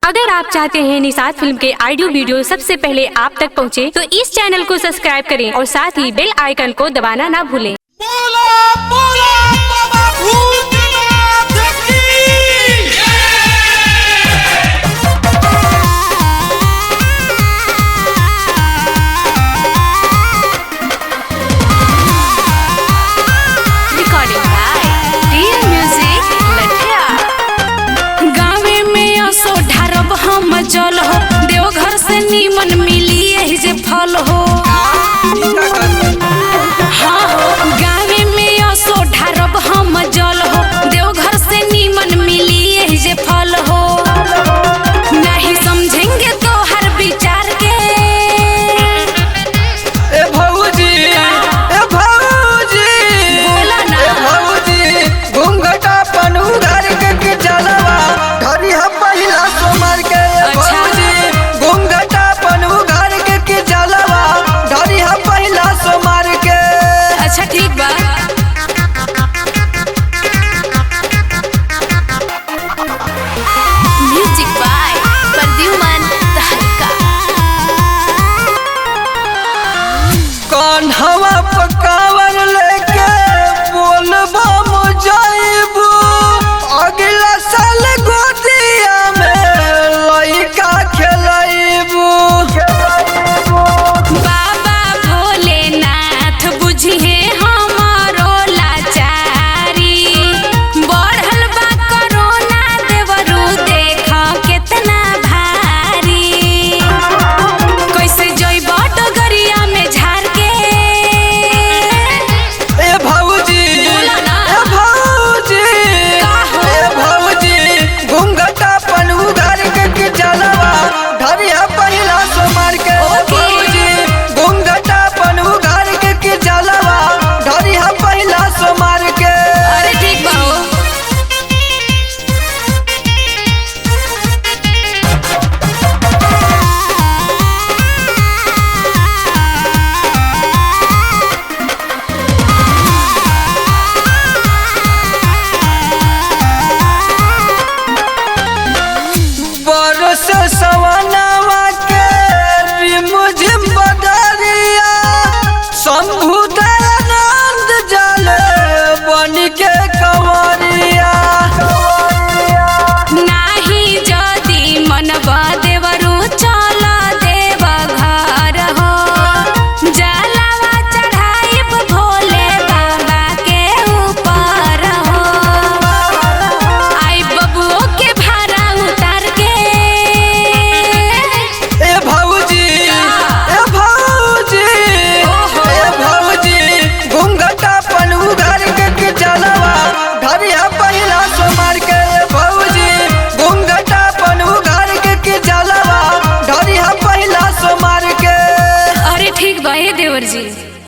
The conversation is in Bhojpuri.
अगर आप चाहते हैं निषाद फिल्म के ऑडियो वीडियो सबसे पहले आप तक पहुंचे, तो इस चैनल को सब्सक्राइब करें और साथ ही बेल आइकन को दबाना ना भूलें। जल हो देवघर से नीमन मिली यही जे फल हो। हाँ हो गाँव में असो ढारब हम जल हो देवघर से नीमन मिली यही जे फल हो। नहीं समझेंगे तो हर विचार के ए भौजी बोला ना ए भौजी घूंघटा पनु घर के जलवा घरी हम पहिला सोमर के घूंघटा पनु घर के जलवा घरी हम पहिला सोमर के। अच्छा ठीक बा। म्यूजिक बाय प्रद्युमन तहलका। कान्हवा पकावर लेके बोलबा मुजाइबू अगला साल गोदिया में लइका खेलाइबू। बाबा भोलेनाथ बुझिए हमारो लाचारी बढ़ल बा कोरोना देवरू देख केतना भारी। कैसे जइबो डगरिया में झाड़ के ए भौजी बोला ना। ए भौजी का हो? ए भौजी घूंघटा पनु घर के जलवा घरिया पहिला सोमर के। ओके। भौजी घूंघटा पनु घर के जलवा घरिया पहिला सोमर के। अरे ठीक बा हो। बरस सवनवा के रिमझिम बदरिया शंभु दयानंद जल बन के कंवरिया। नाही जदि मनवा देवरू चल देव घर हो जलवा चढ़ाइब भोले बाबा के ऊपर हो। आई बबुओ के भाड़ा उतार के ए भौजी ए भौजी ओहो। ए भौजी घूंघटा पनु घर के जलवा घरिया पहिला सोमर के। ए भौजी घूंघटा पनु घर के जलवा घरिया पहिला सोमर के। अरे ठीक बा हे देवर जी।